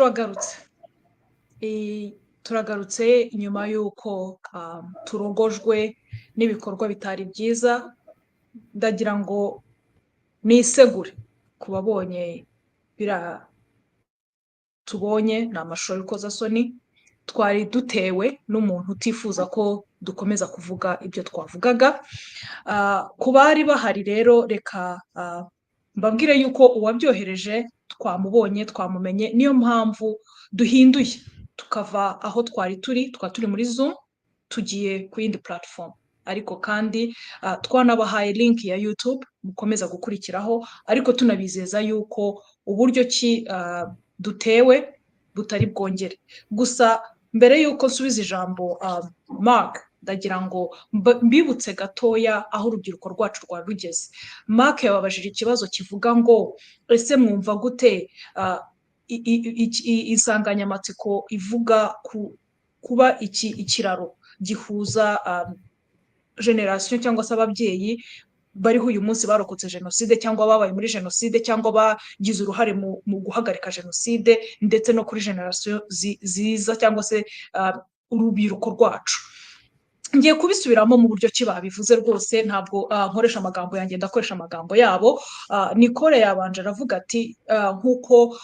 twagarutse turagarutse nyuma y'uko turogojwe n'ibikorwa bitari byiza. Ndagira ngo nisegure ku babonye tubonye ni amashusho y'urukozasoni. Twari dutewe n'umuntu utifuza ko dukomeza kuvuga ibyo twavugaga. Ku bari bahari rero, reka mbabwire yuko uwabyohereje twamubonye, twamumenye, niyo mpamvu duhinduye tukava aho twari turi muri Zoom tugiye ku yindi platform. Ariko kandi twanabahaye link ya YouTube mukomeza gukurikiraho, ariko tunabizeza yuko uburyo ki dutewe butari bwongere. Gusa mbere yuko nsubiza ijambo Mark, ndagira ngo mbibutse gatoya aho urubyiruko rwacu rwari rugeze. Mark yababajije ikibazo kivuga ngo ese mwumva gute insanganyamatsiko ivuga kuba ikiraro gihuza generation cyangwa se ababyeyi bariho uyu munsi barokotse jenoside cyangwa babaye muri jenoside cyangwa bagize uruhare mu guhagarika jenoside, ndetse no kuri generation ziza cyangwa se urubyiruko rwacu. Ngiye kubisubiramo mu buryo ki babivuze rwose, ntabwo nkoresha amagambo yanjye, ndakoresha amagambo yabo. Nicole yabanje aravuga ati nkuko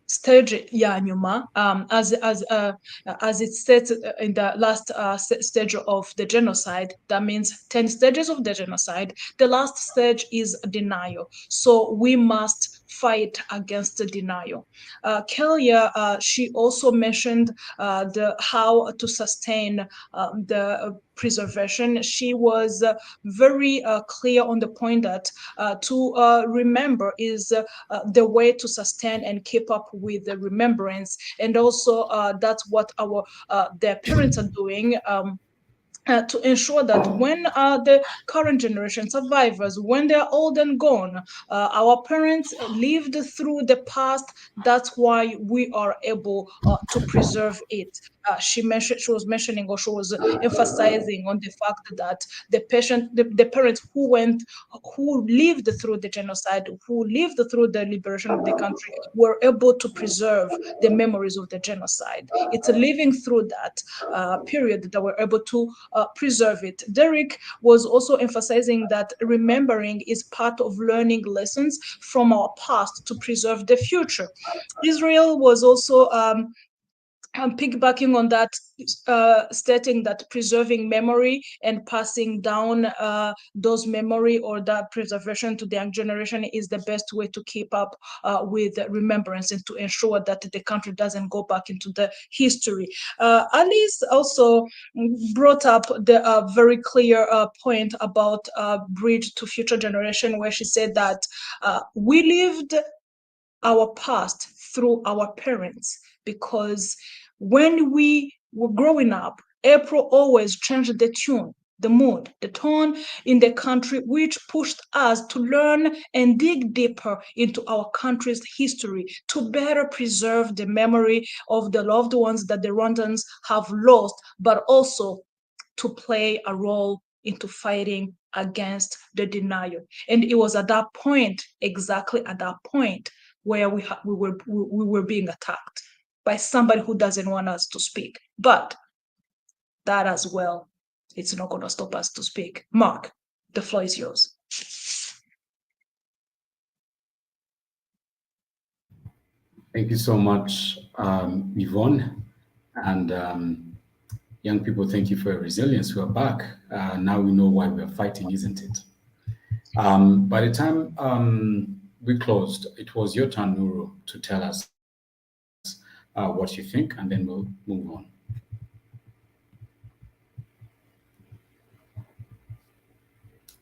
stage ya nyuma, as it states in the last stage of the genocide, that means 10 stages of the genocide. The last stage is denial. So we must fight against the denial. Kelia, she also mentioned how to sustain the preservation. She was very clear on the point that to remember is the way to sustain and keep up with the remembrance, and also that's what their parents are doing. To ensure that when the current generation survivors, when they're old and gone, our parents lived through the past. That's why we are able to preserve it. She was mentioning, or she was emphasizing on the fact that the parents who lived through the genocide, who lived through the liberation of the country, were able to preserve the memories of the genocide. It's living through that period that we're able to preserve it. Derek was also emphasizing that remembering is part of learning lessons from our past to preserve the future. Israel was also piggybacking on that, stating that preserving memory and passing down those memory or that preservation to the young generation is the best way to keep up with remembrance and to ensure that the country doesn't go back into the history. Alice also brought up the very clear point about bridge to future generation, where she said that we lived our past through our parents, because when we were growing up, April always changed the tune, the mood, the tone in the country, which pushed us to learn and dig deeper into our country's history to better preserve the memory of the loved ones that the Rwandans have lost, but also to play a role into fighting against the denial. And it was at that point, exactly at that point, where we were being attacked by somebody who doesn't want us to speak. But that as well, it's not going to stop us to speak. Mark, the floor is yours. Thank you so much, Yvonne. And young people, thank you for your resilience. We are back. Now we know why we are fighting, isn't it? By the time we closed, it was your turn, Nuru, to tell us what you think, and then we'll move on.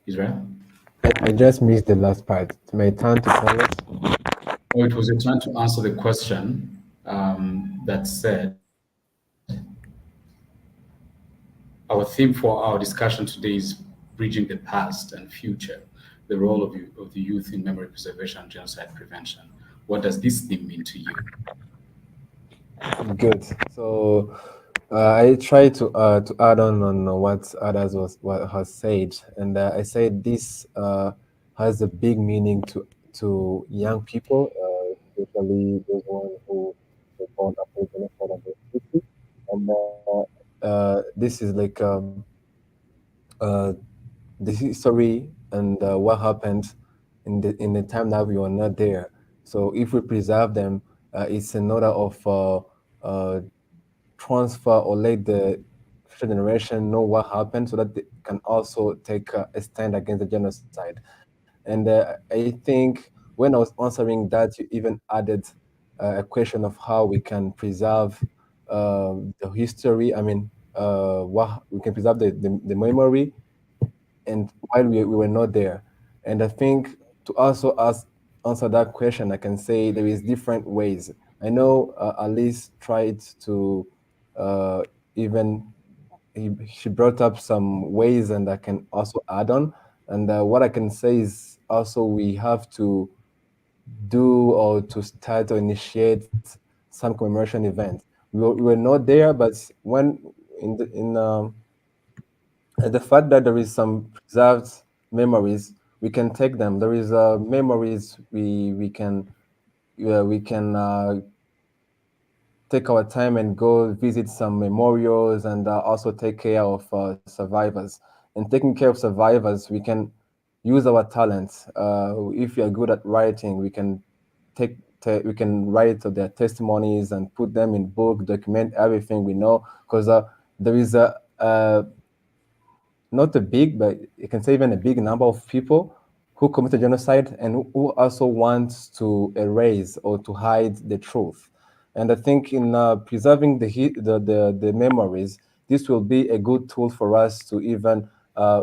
Israel? I just missed the last part. It's my turn to tell us. Oh, it was your turn to answer the question that said, our theme for our discussion today is bridging the past and future, the role of the youth in memory preservation and genocide prevention. What does this theme mean to you? Good. So I try to add on what others has said, and I said this has a big meaning to young people, especially those ones who were born after the genocide of the Tutsi. And this is like uh, the history and what happened in the time that we were not there. So if we preserve them, it's an order of transfer or let the future generation know what happened so that they can also take a stand against the genocide. And I think when I was answering that, you even added a question of how we can preserve the history. I mean, what we can preserve the memory, and while we were not there. And I think to also answer that question, I can say there is different ways. I know Alice tried to uh, even she brought up some ways, and I can also add on. And what I can say is also we have to do or to start or initiate some commemoration event. We were not there, but when in the fact that there is some preserved memories, we can take them. There is memories we can take our time and go visit some memorials and also take care of survivors. And taking care of survivors, we can use our talents. If we are good at writing, we can we can write their testimonies and put them in book, document everything we know, because there is a not a big, but you can say even a big number of people who committed genocide and who also want to erase or to hide the truth. And I think in preserving the memories, this will be a good tool for us to even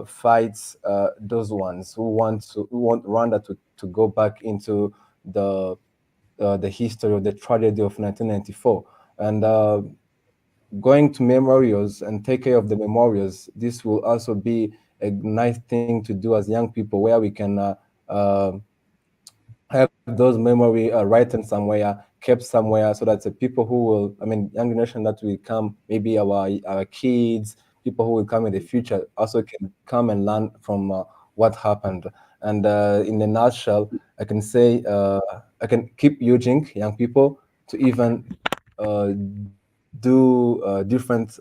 fight those ones who want Rwanda to go back into the history of the tragedy of 1994. And going to memorials and take care of the memorials, this will also be a nice thing to do as young people, where we can uh, have those memory written somewhere, kept somewhere, so that the people who will, I mean, young generation that will come, maybe our kids, people who will come in the future, also can come and learn from what happened. And in a nutshell, I can say I can keep urging young people to even uh, do different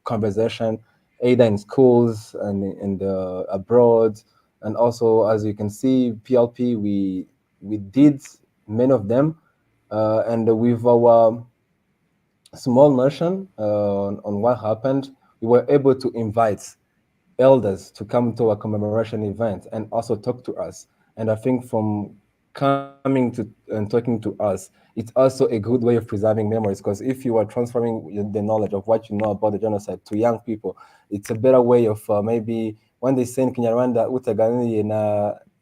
conversation, either in schools and abroad. And also, as you can see, PLP, we did many of them, and with our small notion on what happened, we were able to invite elders to come to a commemoration event and also talk to us. And I think from coming to and talking to us, it's also a good way of preserving memories, because if you are transferring the knowledge of what you know about the genocide to young people, it's a better way of maybe when they say in Kinyarwanda utaganiriye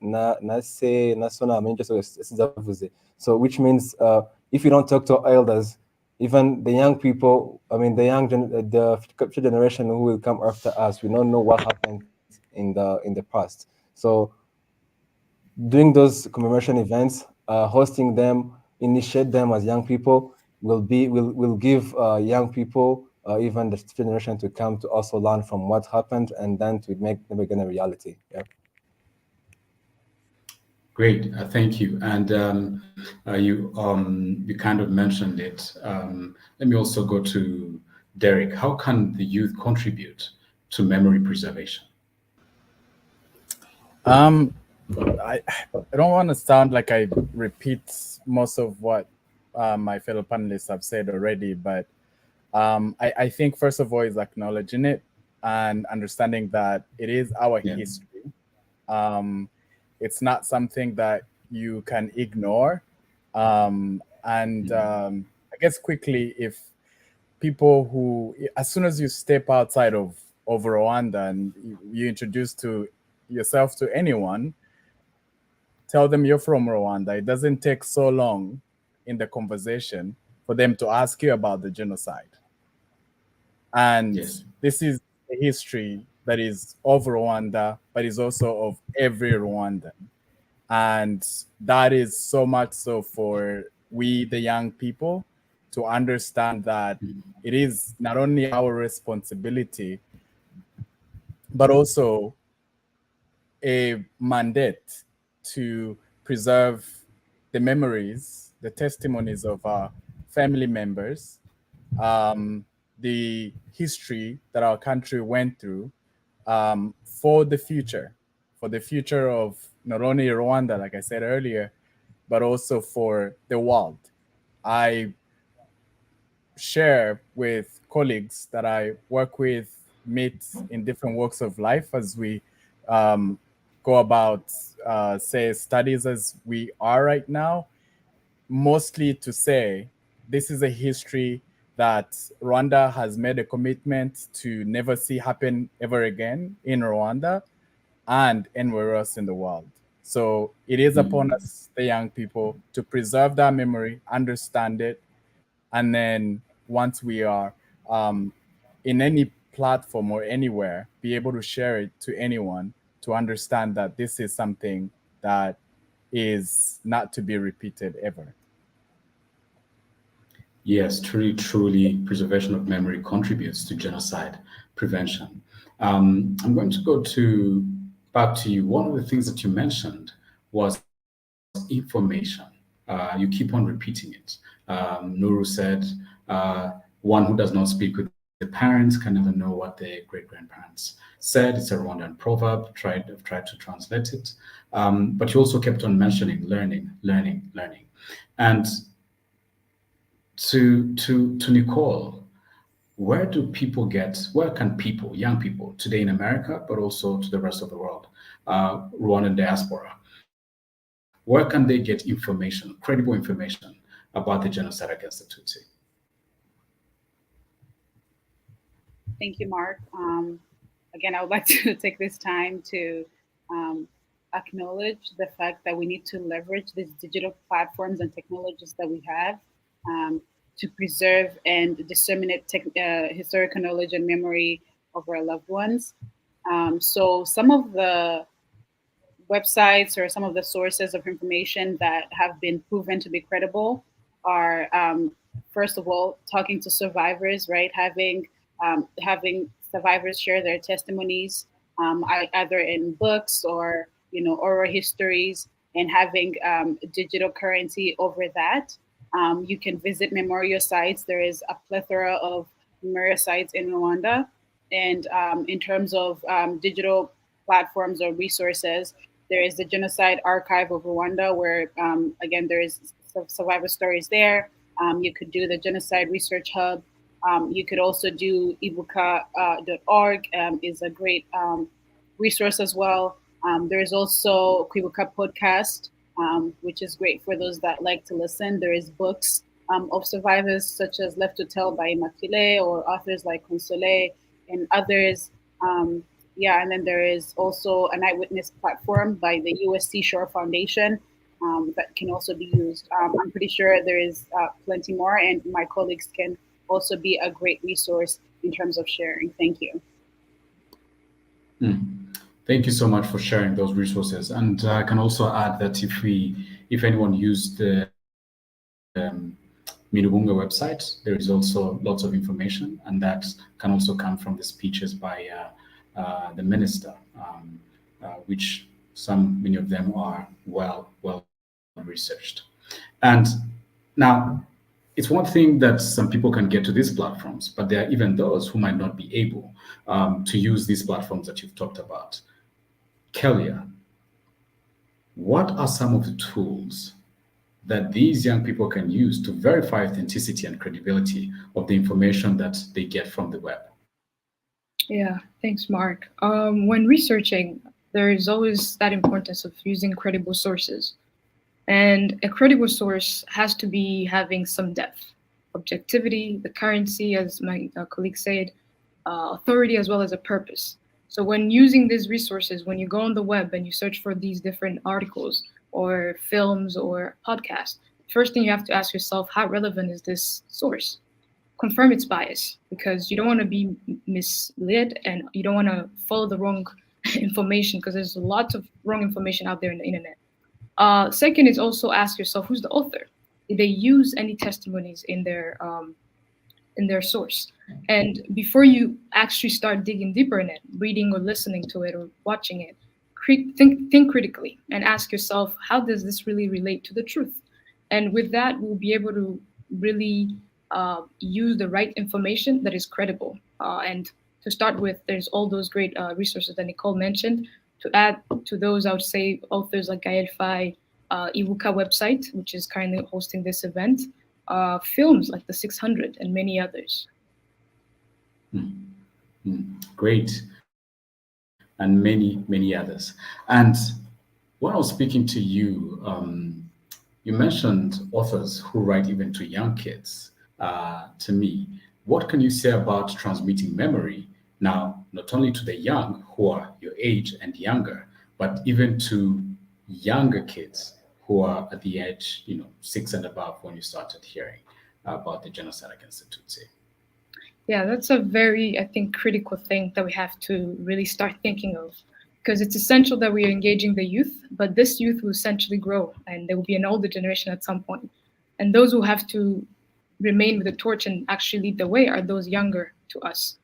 na se na so na amenye cyose sinzavuze. So which means if you don't talk to elders, even the young people, I mean, the future generation who will come after us, we don't know what happened in the past. So doing those commemoration events, hosting them, initiate them as young people will give young people, even the generation to come, to also learn from what happened and then to make them again a reality. Yeah. Great, thank you. And you kind of mentioned it. Let me also go to Derek. How can the youth contribute to memory preservation? I don't want to sound like I repeat most of what my fellow panelists have said already, but I think first of all is acknowledging it and understanding that it is our history. It's not something that you can ignore. I guess quickly, if people who, as soon as you step outside of Rwanda and you introduce to yourself to anyone, tell them you're from Rwanda. It doesn't take so long in the conversation for them to ask you about the genocide. And this is a history that is of Rwanda, but is also of every Rwandan. And that is so much so for we, the young people, to understand that it is not only our responsibility, but also a mandate to preserve the memories, the testimonies of our family members, the history that our country went through, for the future of not only Rwanda, like I said earlier, but also for the world. I share with colleagues that I work with, meet in different walks of life as we go about, say, studies as we are right now, mostly to say this is a history that Rwanda has made a commitment to never see happen ever again in Rwanda and anywhere else in the world. So it is upon us, the young people, to preserve that memory, understand it, and then once we are in any platform or anywhere, be able to share it to anyone to understand that this is something that is not to be repeated ever. Yes, truly, preservation of memory contributes to genocide prevention. I'm going to go back to you. One of the things that you mentioned was information. You keep on repeating it. Nuru said, one who does not speak with the parents can never know what their great-grandparents said. It's a Rwandan proverb. I've tried to translate it. But you also kept on mentioning learning. And to Nicole, where can people, young people today in America, but also to the rest of the world, Rwandan diaspora, where can they get information, credible information about the genocide against the Tutsi? Thank you, Mark. Again, I would like to take this time to acknowledge the fact that we need to leverage these digital platforms and technologies that we have to preserve and disseminate historical knowledge and memory of our loved ones. So some of the websites or some of the sources of information that have been proven to be credible are, first of all, talking to survivors, right? Having survivors share their testimonies, either in books or oral histories, and having digital currency over that. You can visit memorial sites. There is a plethora of memorial sites in Rwanda, and in terms of digital platforms or resources, there is the Genocide Archive of Rwanda, where, again, there is survivor stories there. You could do the Genocide Research Hub. You could also do KWIBUKA.org, is a great resource as well. There is also KWIBUKA podcast, which is great for those that like to listen. There is books of survivors, such as Left to Tell by Immaculée, or authors like Consolé and others. And then there is also an eyewitness platform by the US Seashore Foundation that can also be used. I'm pretty sure there is plenty more, and my colleagues can also be a great resource in terms of sharing. Thank you. Thank you so much for sharing those resources. And I can also add that if anyone used the Minubunga website, there is also lots of information, and that can also come from the speeches by the minister, which many of them are well researched. And now, it's one thing that some people can get to these platforms, but there are even those who might not be able to use these platforms that you've talked about. Kelia, what are some of the tools that these young people can use to verify authenticity and credibility of the information that they get from the web? Yeah, thanks, Mark. When researching, there is always that importance of using credible sources. And a credible source has to be having some depth, objectivity, the currency, as my colleague said, authority, as well as a purpose. So when using these resources, when you go on the web and you search for these different articles or films or podcasts, first thing you have to ask yourself, how relevant is this source? Confirm its bias, because you don't want to be misled and you don't want to follow the wrong information, because there's lots of wrong information out there in the internet. Second is also ask yourself, who's the author? Did they use any testimonies in their source? And before you actually start digging deeper in it, reading or listening to it or watching it, think critically and ask yourself, how does this really relate to the truth? And with that, we'll be able to really use the right information that is credible. And to start with, there's all those great resources that Nicole mentioned. To add to those, I would say authors like KWIBUKA website, which is currently hosting this event, films like The 600 and many others. Great. And many, many others. And when I was speaking to you, you mentioned authors who write even to young kids. To me, what can you say about transmitting memory now, not only to the young who are your age and younger, but even to younger kids who are at the age, 6 and above when you started hearing about the genocide against the Tutsi? Yeah, that's a very, I think, critical thing that we have to really start thinking of, because it's essential that we are engaging the youth, but this youth will essentially grow and there will be an older generation at some point. And those who have to remain with the torch and actually lead the way are those younger to us.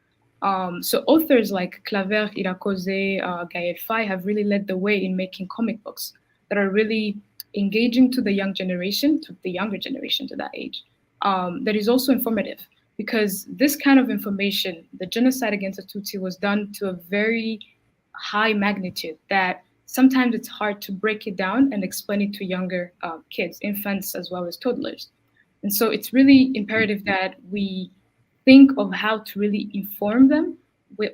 So authors like Claver, Irakoze, Gaël Faye have really led the way in making comic books that are really engaging to the young generation, to the younger generation to that age. That is also informative, because this kind of information, the genocide against the Tutsi, was done to a very high magnitude that sometimes it's hard to break it down and explain it to younger kids, infants as well as toddlers. And so it's really imperative that we think of how to really inform them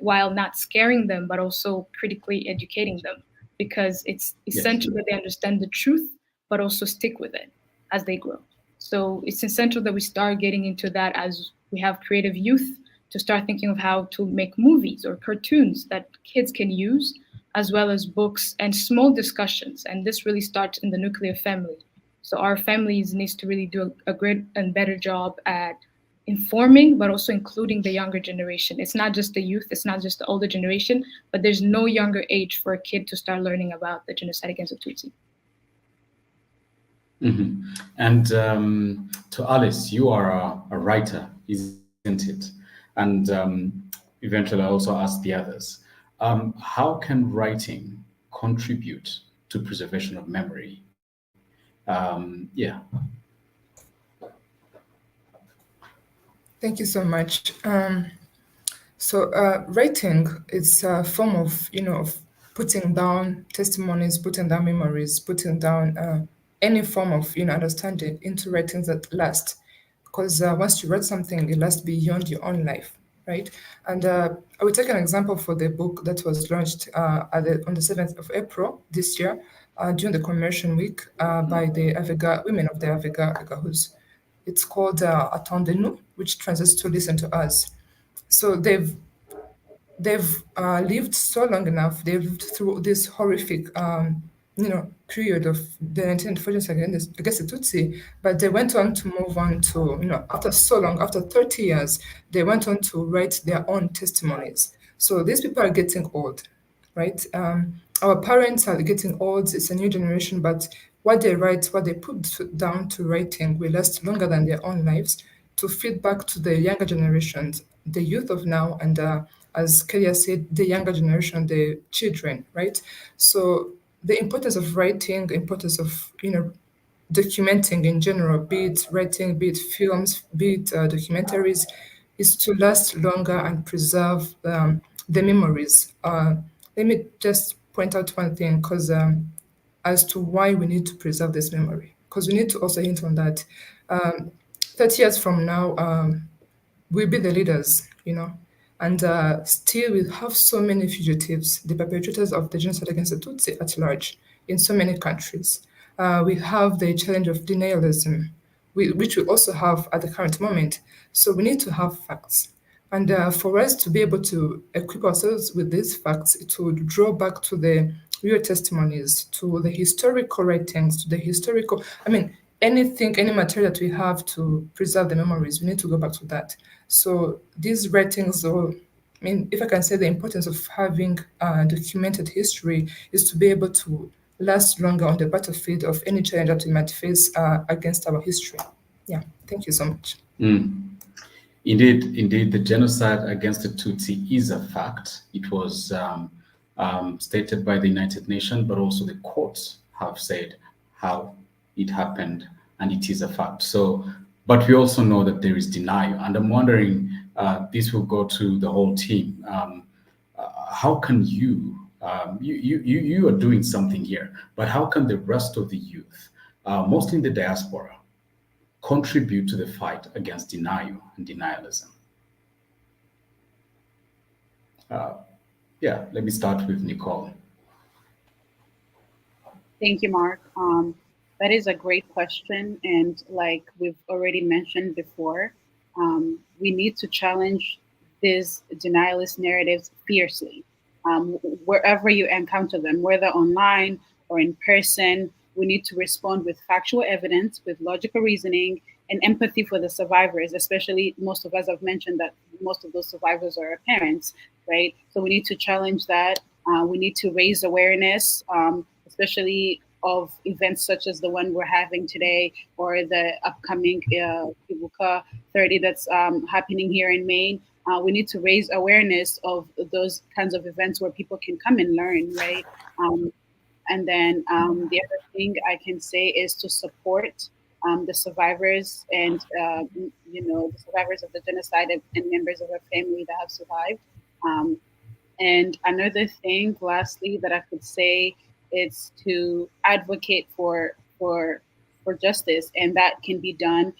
while not scaring them, but also critically educating them, because it's essential that they understand the truth, but also stick with it as they grow. So it's essential that we start getting into that as we have creative youth, to start thinking of how to make movies or cartoons that kids can use, as well as books and small discussions. And this really starts in the nuclear family. So our families needs to really do a great and better job at informing, but also including the younger generation. It's not just the youth, it's not just the older generation, but there's no younger age for a kid to start learning about the genocide against the Tutsi. Mm-hmm. And to Alice, you are a writer, isn't it? And eventually I also ask the others, how can writing contribute to preservation of memory? Thank you so much. Writing is a form of, of putting down testimonies, putting down memories, putting down any form of, understanding into writings that last. Because once you write something, it lasts beyond your own life, right? And I will take an example for the book that was launched on the 7th of April this year during the Commemoration Week by the women of the Avega. It's called Attendez-nous, which translates to listen to us. So they've lived so long enough. They've lived through this horrific, period of the 1940s against the Tutsi, but they went on to move on to, after so long, after 30 years, they went on to write their own testimonies. So these people are getting old, right? Our parents are getting old. It's a new generation, but what they write, what they put down to writing will last longer than their own lives, to feed back to the younger generations, the youth of now, and as Kelia said, the younger generation, the children, right? So the importance of writing, the importance of, documenting in general, be it writing, be it films, be it documentaries, is to last longer and preserve the memories. Let me just point out one thing, because as to why we need to preserve this memory, because we need to also hint on that. 30 years from now, we'll be the leaders, and still we have so many fugitives, the perpetrators of the genocide against the Tutsi at large in so many countries. We have the challenge of denialism, which we also have at the current moment. So we need to have facts. And for us to be able to equip ourselves with these facts, to draw back to the real testimonies, to the historical writings, to the historical, anything, any material that we have to preserve the memories, we need to go back to that. So these writings, if I can say, the importance of having documented history is to be able to last longer on the battlefield of any challenge that we might face against our history. Yeah, thank you so much. Indeed, the genocide against the Tutsi is a fact. It was stated by the United Nations, but also the courts have said how it happened, and it is a fact. So But we also know that there is denial. And I'm wondering, this will go to the whole team. How can you are doing something here, but how can the rest of the youth, mostly in the diaspora, contribute to the fight against denial and denialism? Yeah, let me start with Nicole. Thank you, Mark. That is a great question. And like we've already mentioned before, we need to challenge these denialist narratives fiercely. Wherever you encounter them, whether online or in person, we need to respond with factual evidence, with logical reasoning, and empathy for the survivors, especially most of us have mentioned that most of those survivors are our parents, right? So we need to challenge that. We need to raise awareness, especially of events such as the one we're having today or the upcoming KWIBUKA 30 that's happening here in Maine. We need to raise awareness of those kinds of events where people can come and learn, right? And then the other thing I can say is to support the survivors and, the survivors of the genocide and members of their family that have survived. And another thing, lastly, that I could say is to advocate for justice, and that can be done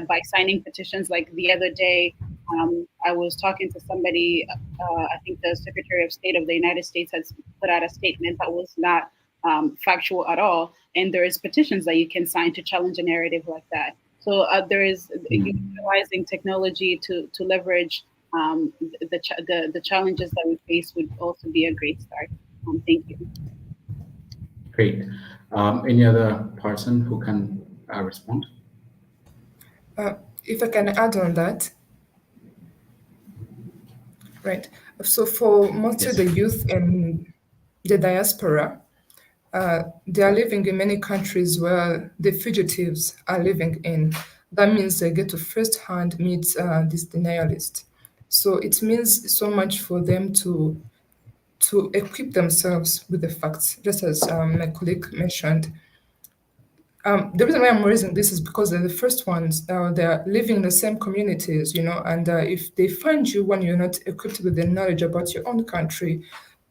by signing petitions. Like the other day, I was talking to somebody. I think the Secretary of State of the United States has put out a statement that was not factual at all, and there is petitions that you can sign to challenge a narrative like that. So there is utilizing technology to leverage the challenges that we face would also be a great start. Thank you. Great. Any other person who can respond? If I can add on that. Right. So for most of the youth in the diaspora, they are living in many countries where the fugitives are living in. That means they get to firsthand meet these denialists. So it means so much for them to equip themselves with the facts, just as my colleague mentioned. The reason why I'm raising this is because they're the first ones. They're living in the same communities, and if they find you when you're not equipped with the knowledge about your own country,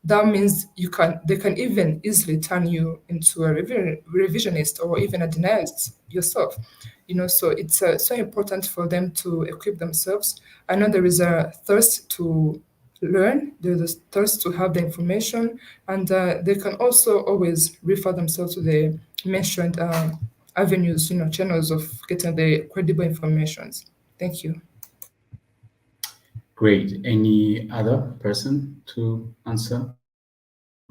that means they can even easily turn you into a revisionist or even a denialist yourself. So it's so important for them to equip themselves. I know there is a thirst to learn, there's a thirst to have the information, and they can also always refer themselves to the mentioned avenues, channels of getting the credible informations. Thank you. Great. Any other person to answer,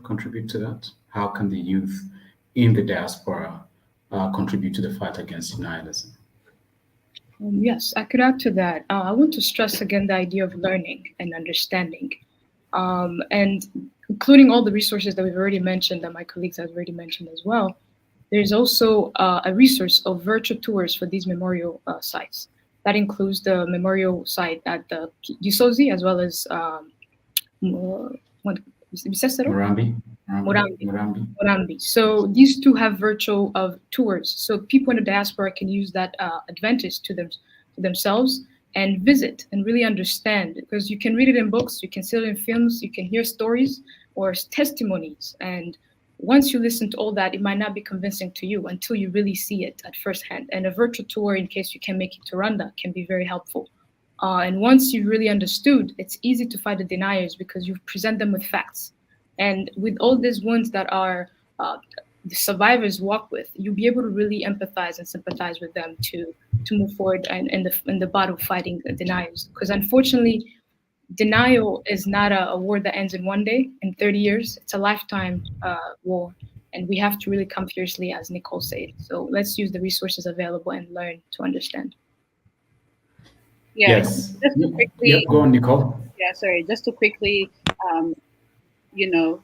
contribute to that? How can the youth in the diaspora contribute to the fight against denialism? Yes, I could add to that. I want to stress again the idea of learning and understanding, and including all the resources that we've already mentioned, that my colleagues have already mentioned as well. There's also a resource of virtual tours for these memorial sites. That includes the memorial site at the Gisozi, as well as Murambi. So these two have virtual tours. So people in the diaspora can use that advantage to themselves and visit and really understand, because you can read it in books, you can see it in films, you can hear stories or testimonies. And once you listen to all that, it might not be convincing to you until you really see it at first hand. And a virtual tour, in case you can make it to Rwanda, can be very helpful. And once you really understood, it's easy to fight the deniers because you present them with facts. And with all these wounds that are the survivors walk with, you'll be able to really empathize and sympathize with them to move forward and in the battle fighting the deniers. Because unfortunately, denial is not a war that ends in one day, in 30 years. It's a lifetime war. And we have to really come fiercely, as Nicole said. So let's use the resources available and learn to understand. Yeah, yes. Just to quickly, go on, Nicole. Yeah, sorry. Just to quickly,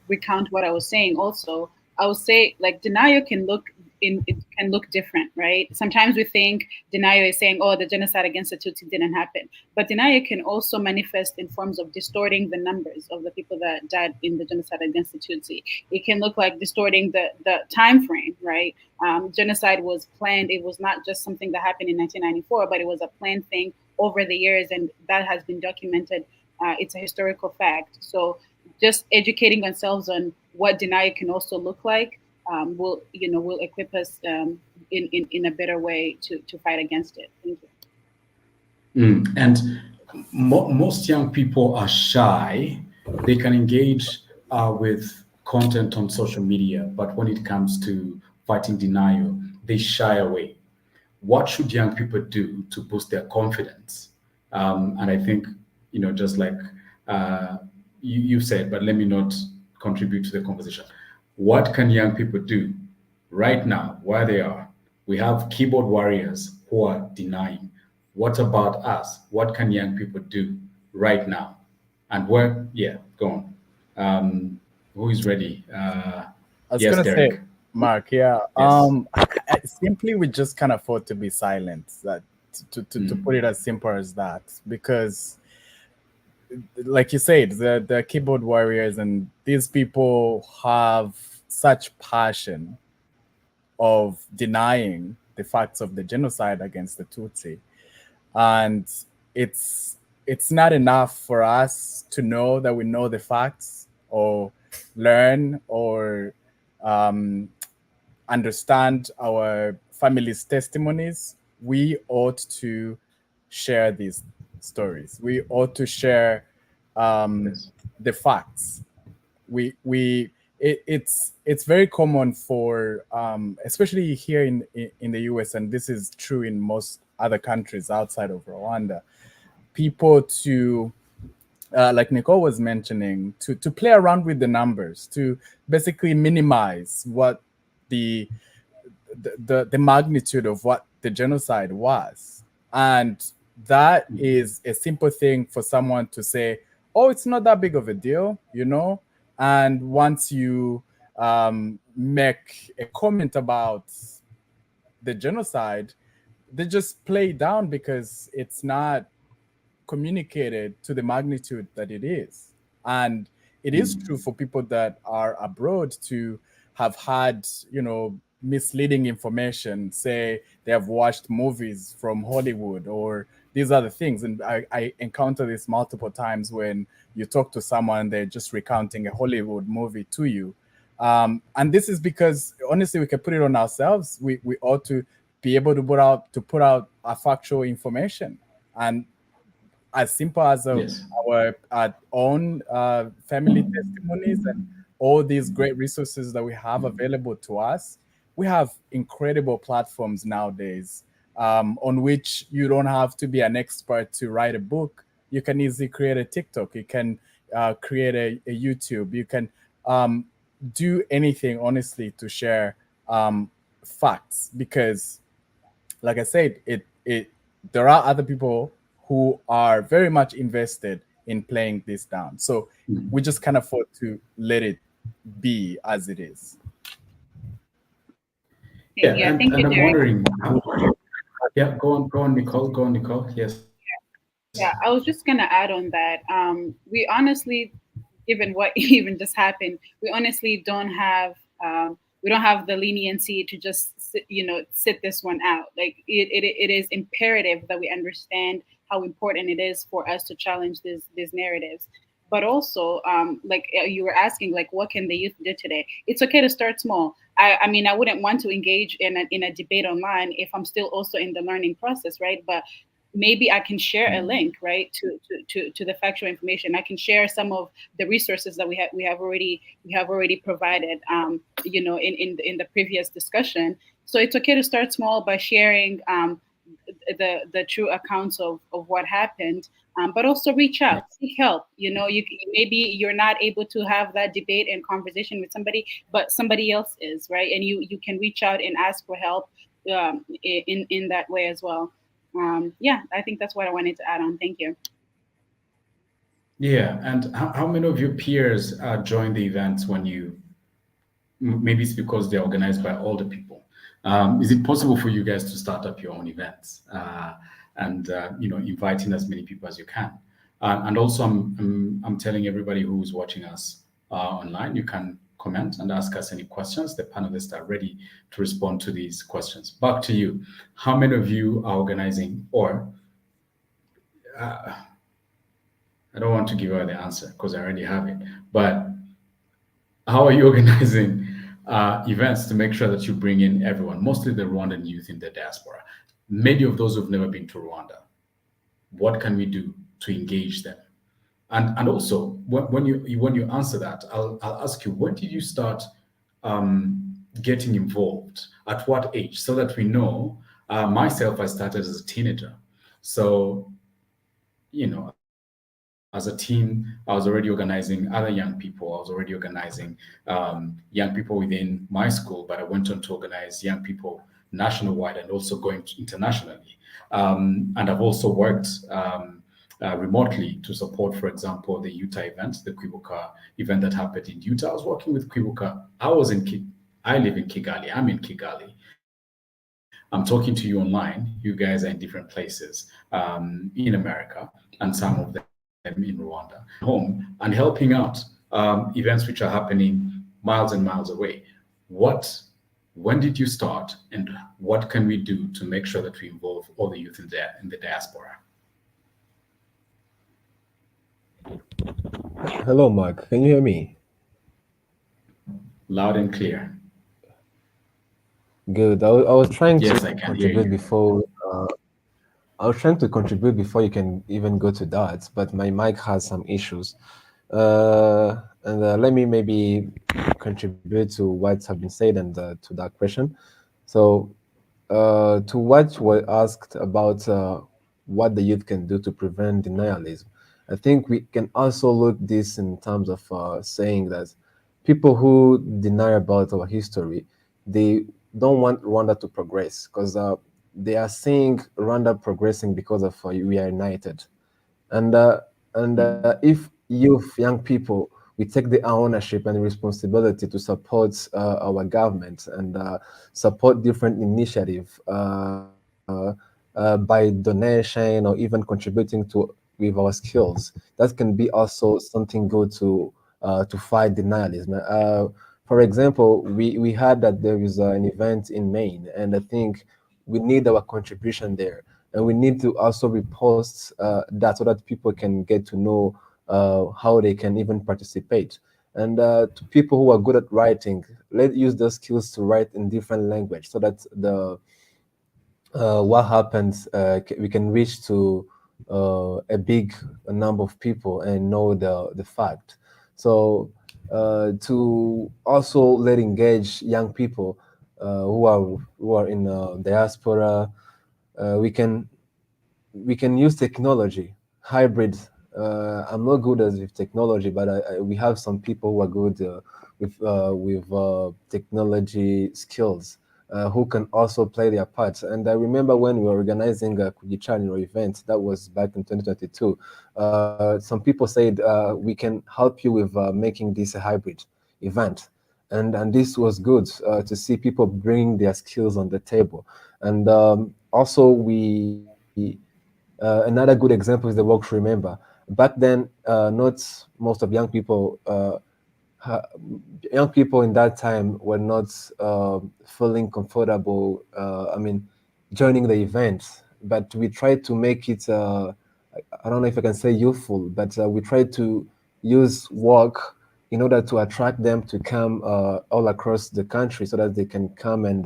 recount what I was saying. Also, I would say like denial can look it can look different, right? Sometimes we think denial is saying, oh, the genocide against the Tutsi didn't happen. But denial can also manifest in forms of distorting the numbers of the people that died in the genocide against the Tutsi. It can look like distorting the time frame, right? Genocide was planned. It was not just something that happened in 1994, but it was a planned thing over the years, and that has been documented. It's a historical fact. So just educating ourselves on what denial can also look like will equip us in a better way to fight against it. Thank you. And most young people are shy. They can engage with content on social media, but when it comes to fighting denial, they shy away. What should young people do to boost their confidence? And I think, just like you said, but let me not contribute to the conversation. What can young people do right now, where they are? We have keyboard warriors who are denying. What about us? What can young people do right now? And where? Yeah, go on. Who is ready? I was Yes, gonna Derek. say, Mark, yeah. Yes. Simply we just can't afford to be silent. That to put it as simple as that, because like you said, the keyboard warriors and these people have such passion of denying the facts of the genocide against the Tutsi, and it's not enough for us to know that we know the facts or learn or understand our family's testimonies. We ought to share these stories. We ought to share the facts. It's very common for especially here in the US, and this is true in most other countries outside of Rwanda, people to like Nicole was mentioning, to play around with the numbers, to basically minimize what the magnitude of what the genocide was. And that is a simple thing for someone to say, oh, it's not that big of a deal, And once you make a comment about the genocide, they just play it down because it's not communicated to the magnitude that it is. And it is true for people that are abroad to have had, misleading information, say they have watched movies from Hollywood or these other things. And I encounter this multiple times when you talk to someone, they're just recounting a Hollywood movie to you. And this is because, honestly, we can put it on ourselves. We ought to be able to put out a factual information. And as simple as our own family testimonies and all these great resources that we have available to us, we have incredible platforms nowadays on which you don't have to be an expert to write a book. You can easily create a TikTok. You can create a YouTube. You can do anything, honestly, to share facts, because, like I said, there are other people who are very much invested in playing this down. So we just can't afford to let it be as it is. Yeah, Yeah, and thank you, I'm Derek. wondering, yeah, go on, Nicole. Yes. Yeah, I was just gonna add on that. We honestly, given what even just happened, we honestly don't have the leniency to just sit this one out. Like it is imperative that we understand how important it is for us to challenge these narratives. But also, like you were asking, like what can the youth do today? It's okay to start small. I mean, I wouldn't want to engage in a debate online if I'm still also in the learning process, right? But maybe I can share a link, right, to the factual information. I can share some of the resources that we have already provided, in the previous discussion. So it's okay to start small by sharing the true accounts of what happened, but also reach out, seek help. Maybe you're not able to have that debate and conversation with somebody, but somebody else is, right? And you can reach out and ask for help in that way as well. Yeah, I think that's what I wanted to add on. Thank you. Yeah, and how many of your peers join the events when maybe it's because they're organized by older people. Is it possible for you guys to start up your own events and inviting as many people as you can? And also, I'm telling everybody who's watching us online, you can comment and ask us any questions. The panelists are ready to respond to these questions. Back to you. How many of you are organizing, or I don't want to give away the answer because I already have it, but how are you organizing events to make sure that you bring in everyone, mostly the Rwandan youth in the diaspora? Many of those who've never been to Rwanda. What can we do to engage them? And also, when you answer that, I'll ask you, when did you start getting involved? At what age? So that we know. Myself, I started as a teenager. So, as a teen, I was already organizing other young people. I was already organizing young people within my school, but I went on to organize young people nationwide and also going internationally. And I've also worked remotely to support, for example, the Utah event, the KWIBUKA event that happened in Utah. I was working with KWIBUKA. I live in Kigali. I'm in Kigali. I'm talking to you online. You guys are in different places in America, and some of them in Rwanda, home, and helping out events which are happening miles and miles away. When did you start, and what can we do to make sure that we involve all the youth in the diaspora? Hello, Mark. Can you hear me? Loud and clear. Good. I was trying Yes, to I can hear contribute you. before. I was trying to contribute before you can even go to that, but my mic has some issues. And let me maybe contribute to what's have been said and to that question. So, to what was asked about what the youth can do to prevent denialism, I think we can also look this in terms of saying that people who deny about our history, they don't want Rwanda to progress because they are seeing Rwanda progressing because of we are united. And if youth, young people, we take the ownership and responsibility to support our government and support different initiative by donation or even contributing to with our skills, that can be also something good to fight denialism. For example, we heard that there is an event in Maine, and I think we need our contribution there, and we need to also repost that so that people can get to know how they can even participate. And to people who are good at writing, let's use those skills to write in different language so that the what happens we can reach to a big number of people and know the fact. So to also let engage young people who are in diaspora, we can use technology, hybrid. I'm not good at with technology, but we have some people who are good with technology skills who can also play their parts. And I remember when we were organizing a Transgenerational event, that was back in 2022. Some people said we can help you with making this a hybrid event. And this was good to see people bringing their skills on the table. And also another good example is the work Remember. Back then, not most of young people in that time were not feeling comfortable. Joining the event, but we tried to make it. I don't know if I can say youthful, but we tried to use work in order to attract them to come all across the country so that they can come and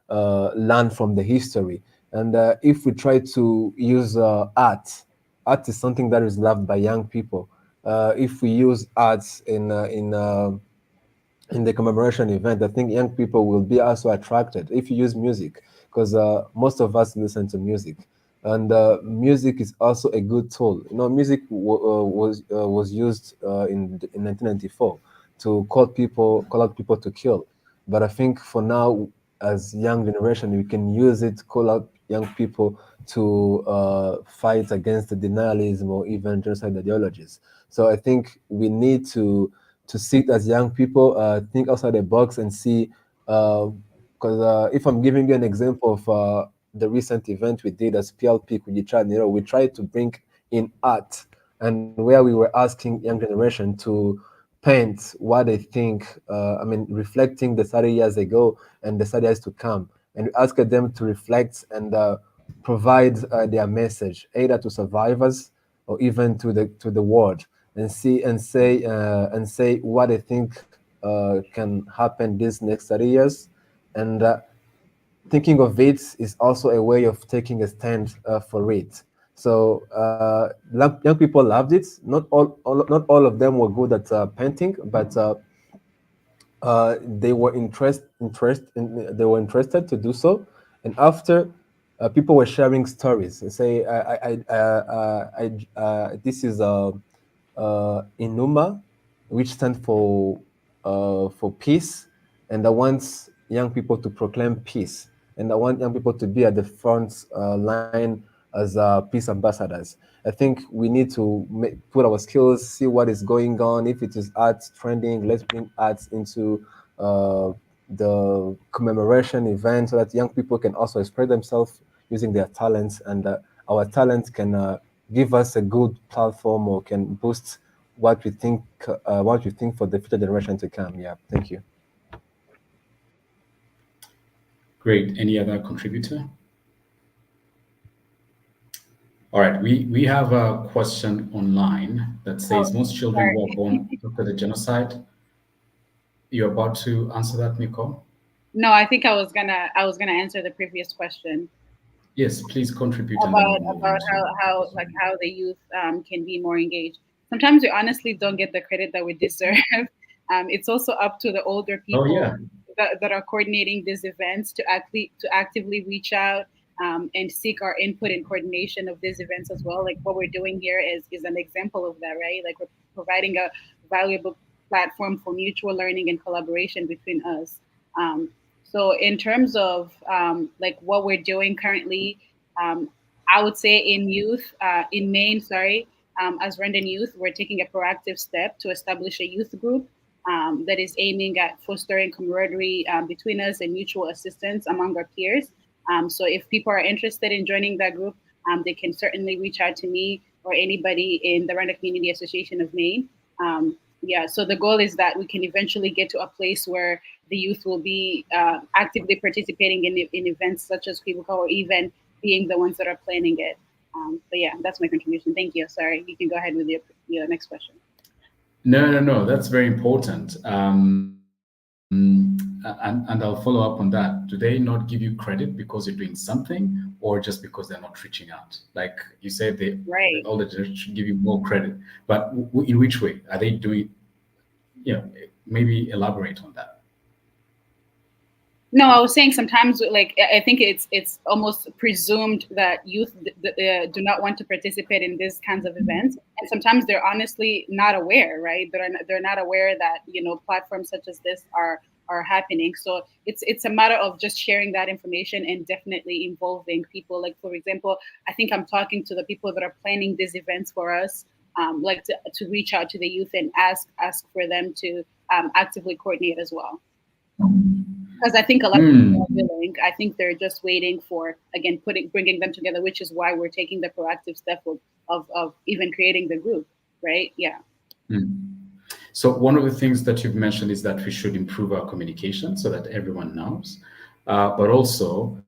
learn from the history. And if we try to use art is something that is loved by young people. If we use arts in the commemoration event, I think young people will be also attracted. If you use music, because most of us listen to music, and music is also a good tool. Music was used in 1994 to call out people to kill. But I think for now, as young generation, we can use it to call out young people to fight against the denialism or even genocide ideologies. So I think we need to sit as young people, think outside the box and see Because if I'm giving you an example of the recent event we did as PLP Kujichani, we tried to bring in art, and where we were asking young generation to paint what they think, reflecting the 30 years ago and the 30 years to come. And we asked them to reflect and provide their message, either to survivors or even to the world, and say what they think can happen these next 30 years. And thinking of it is also a way of taking a stand for it. So young people loved it. Not all of them were good at painting, but they were they were interested to do so. And after, people were sharing stories and say, this is Inuma, which stands for peace, and I want young people to proclaim peace, and I want young people to be at the front line as peace ambassadors. I think we need to put our skills, see what is going on. If it is art trending, let's bring arts into the commemoration event so that young people can also express themselves using their talents, and our talents can give us a good platform or can boost what we think for the future generation to come. Yeah, thank you. Great. Any other contributor? All right, we have a question online that says most children were born after the genocide. You're about to answer that, Nicole? No, I think I was gonna answer the previous question. Yes, please contribute, and then we'll move on about how the youth can be more engaged. Sometimes we honestly don't get the credit that we deserve. It's also up to the older people that are coordinating these events to actively reach out and seek our input and coordination of these events as well. Like what we're doing here is an example of that, right? Like we're providing a valuable platform for mutual learning and collaboration between us. So in terms of like what we're doing currently, I would say in Maine, as Rwandan Youth, we're taking a proactive step to establish a youth group that is aiming at fostering camaraderie between us and mutual assistance among our peers. So if people are interested in joining that group, they can certainly reach out to me or anybody in the Rwanda Community Association of Maine. So the goal is that we can eventually get to a place where the youth will be actively participating in events such as KWIBUKA, or even being the ones that are planning it. But yeah, that's my contribution. Thank you. Sorry, you can go ahead with your next question. No, that's very important. And I'll follow up on that. Do they not give you credit because you're doing something, or just because they're not reaching out? Like you said, all the church should give you more credit, but in which way are they doing? Maybe elaborate on that. No, I was saying sometimes, like, I think it's almost presumed that youth do not want to participate in these kinds of events, and sometimes they're honestly not aware, right? They're not aware that platforms such as this are happening. So it's a matter of just sharing that information and definitely involving people. Like, for example, I think I'm talking to the people that are planning these events for us, like to reach out to the youth and ask for them to actively coordinate as well. Because I think a lot of people are willing. I think they're just waiting for, again, bringing them together, which is why we're taking the proactive step of even creating the group, right? Yeah. So one of the things that you've mentioned is that we should improve our communication so that everyone knows. But also,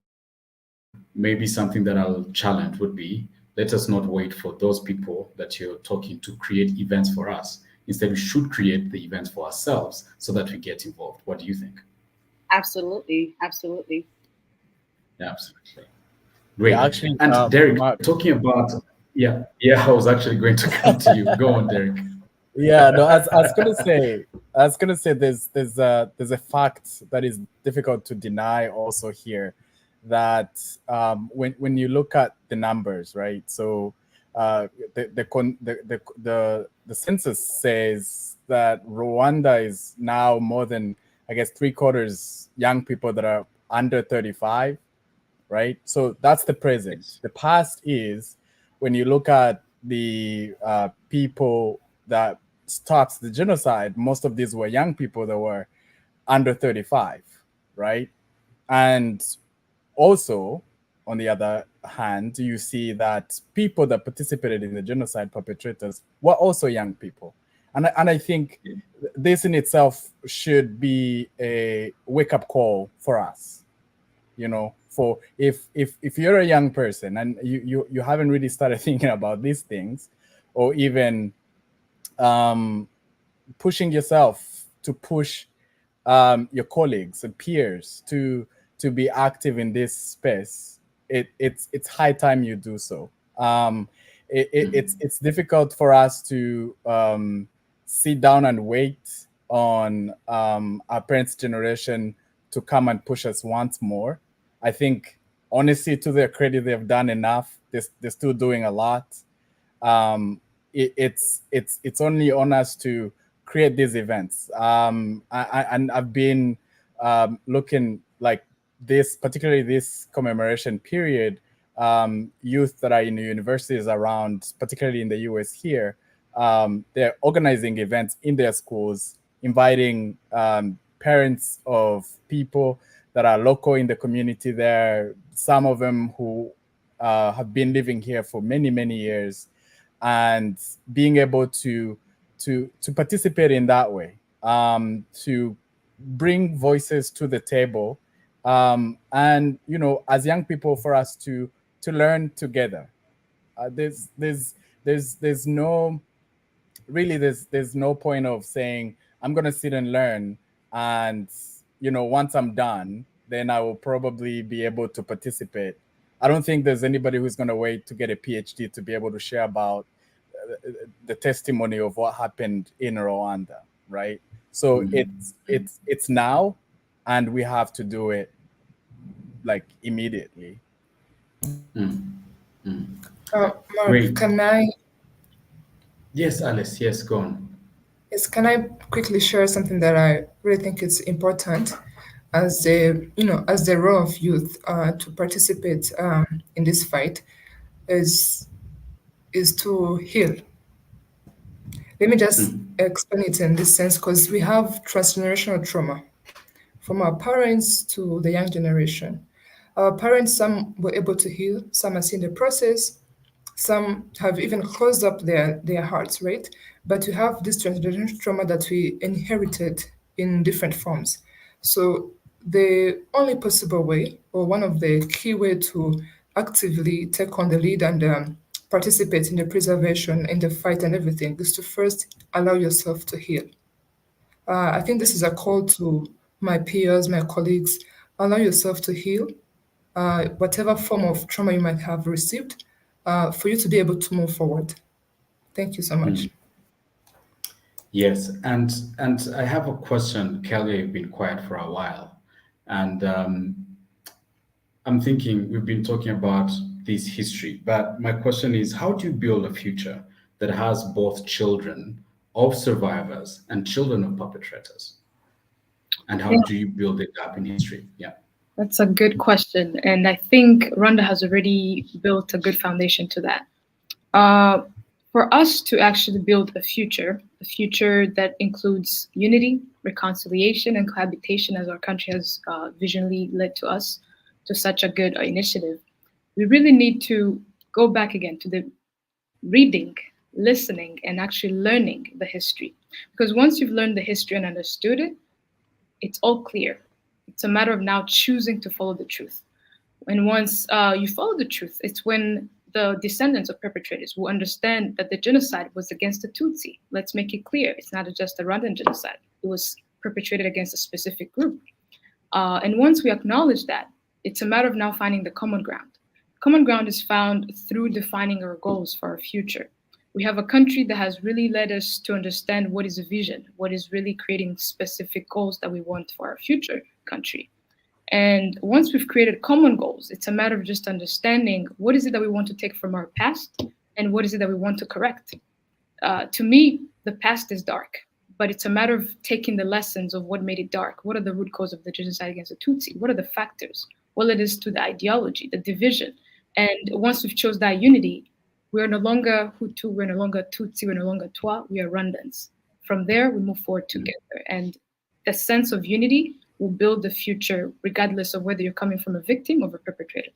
maybe something that I'll challenge would be, let us not wait for those people that you're talking to create events for us. Instead, we should create the events for ourselves so that we get involved. What do you think? Absolutely. Yeah, absolutely. Great. Yeah, actually, and Derek, talking about, I was actually going to come to you. Go on, Derek. Yeah, no, I was gonna say there's a fact that is difficult to deny also here, that when you look at the numbers, right? So the census says that Rwanda is now more than, I guess, 3/4 young people that are under 35, right? So that's the present. The past is, when you look at the people that stopped the genocide, most of these were young people that were under 35, right? And also, on the other hand, you see that people that participated in the genocide perpetrators were also young people. And I think this in itself should be a wake-up call for us. You know, for if you're a young person and you haven't really started thinking about these things, or even pushing yourself to push your colleagues and peers to be active in this space, it's high time you do so. It's difficult for us to sit down and wait on our parents' generation to come and push us once more. I think, honestly, to their credit, they've done enough. They're still doing a lot. It's only on us to create these events. And I've been looking like this, particularly this commemoration period, youth that are in the universities around, particularly in the US here, they're organizing events in their schools, inviting parents of people that are local in the community there, some of them who have been living here for many, many years, and being able to participate in that way, to bring voices to the table, and as young people, for us to learn together. There's no really there's no point of saying I'm gonna sit and learn, and once I'm done, then I will probably be able to participate. I don't think there's anybody who's gonna wait to get a PhD to be able to share about the testimony of what happened in Rwanda, right? So it's now, and we have to do it like immediately. Mark, Great. can I? Yes, Alice. Yes, go on. Yes, can I quickly share something that I really think is important as the role of youth to participate in this fight is to heal. Let me just explain it in this sense, because we have transgenerational trauma from our parents to the young generation. Our parents, some were able to heal, some are still in the process, some have even closed up their hearts, right? But we have this transgenerational trauma that we inherited in different forms. So the only possible way, or one of the key way to actively take on the lead and participate in the preservation, in the fight and everything, is to first allow yourself to heal. I think this is a call to my peers, my colleagues. Allow yourself to heal, whatever form of trauma you might have received, for you to be able to move forward. Thank you so much. Yes, and I have a question. Kelly, you've been quiet for a while, and I'm thinking we've been talking about this history, but my question is, how do you build a future that has both children of survivors and children of perpetrators? And how do you build a gap in history? Yeah. That's a good question. And I think Rwanda has already built a good foundation to that. For us to actually build a future that includes unity, reconciliation, and cohabitation, as our country has visionally led to us to such a good initiative, we really need to go back again to the reading, listening, and actually learning the history. Because once you've learned the history and understood it, it's all clear. It's a matter of now choosing to follow the truth. And once you follow the truth, it's when the descendants of perpetrators will understand that the genocide was against the Tutsi. Let's make it clear. It's not just a Rwandan genocide. It was perpetrated against a specific group. And once we acknowledge that, it's a matter of now finding the common ground. Common ground is found through defining our goals for our future. We have a country that has really led us to understand what is a vision, what is really creating specific goals that we want for our future country. And once we've created common goals, it's a matter of just understanding what is it that we want to take from our past and what is it that we want to correct. To me, the past is dark, but it's a matter of taking the lessons of what made it dark. What are the root causes of the genocide against the Tutsi? What are the factors? Well, it is to the ideology, the division. And once we've chose that unity, we're no longer Hutu, we're no longer Tutsi, we're no longer Twa, we are Rwandans. From there, we move forward together. And the sense of unity will build the future, regardless of whether you're coming from a victim or a perpetrator.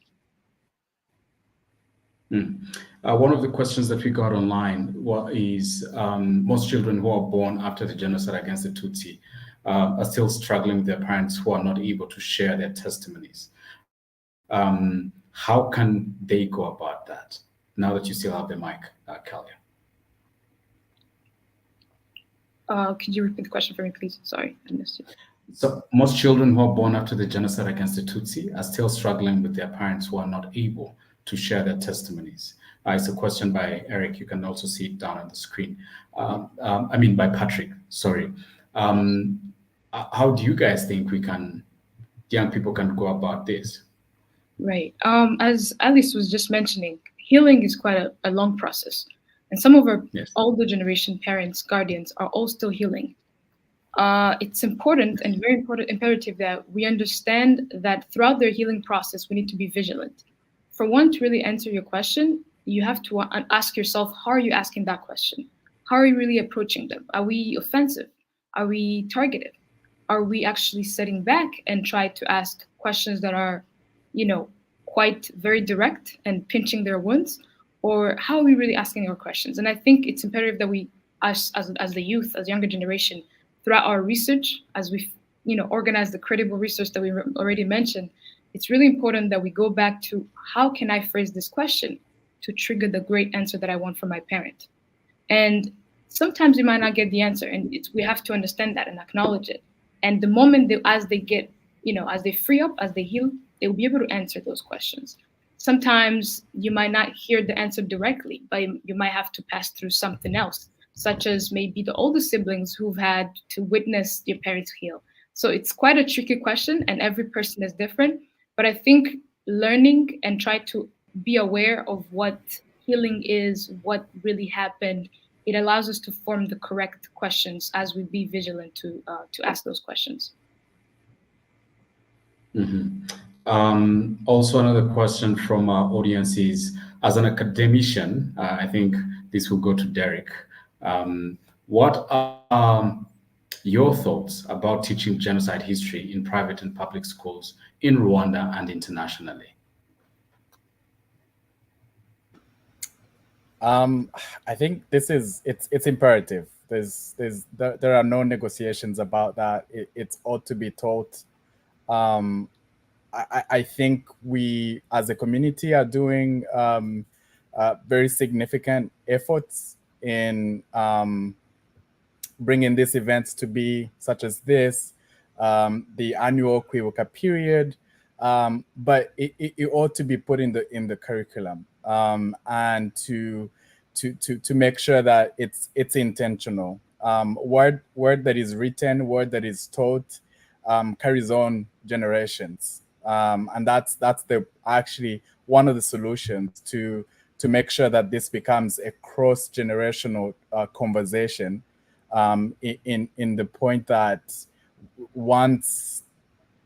One of the questions that we got online is most children who are born after the genocide against the Tutsi are still struggling with their parents who are not able to share their testimonies. How can they go about that? Now that you still have the mic, Kalia. Could you repeat the question for me, please? Sorry, I missed it. So most children who are born after the genocide against the Tutsi are still struggling with their parents who are not able to share their testimonies. It's a question by Eric. You can also see it down on the screen. By Patrick, sorry. How do you guys think young people can go about this? Right. As Alice was just mentioning, healing is quite a long process. And some of our older generation parents, guardians are all still healing. It's important and very imperative that we understand that throughout their healing process, we need to be vigilant. For one, to really answer your question, you have to ask yourself, how are you asking that question? How are you really approaching them? Are we offensive? Are we targeted? Are we actually sitting back and try to ask questions that are, quite very direct and pinching their wounds? Or how are we really asking our questions? And I think it's imperative that we, as the youth, as younger generation, throughout our research, as we, organize the credible research that we already mentioned, it's really important that we go back to how can I phrase this question to trigger the great answer that I want from my parent. And sometimes we might not get the answer, and we have to understand that and acknowledge it. And the moment as they get, as they free up, as they heal, they'll be able to answer those questions. Sometimes you might not hear the answer directly, but you might have to pass through something else, such as maybe the older siblings who've had to witness their parents heal. So it's quite a tricky question, and every person is different. But I think learning and try to be aware of what healing is, what really happened, it allows us to form the correct questions as we be vigilant to ask those questions. Also, another question from our audience is, as an academician, I think this will go to Derek. What are your thoughts about teaching genocide history in private and public schools in Rwanda and internationally? I think it's imperative. There are no negotiations about that. It's ought to be taught. I think we as a community are doing very significant efforts in bringing these events to be such as this, the annual KWIBUKA period, but it ought to be put in the curriculum, and to make sure that it's intentional. Word that is written, word that is taught, carries on generations, and that's actually one of the solutions to make sure that this becomes a cross-generational conversation. In the point that once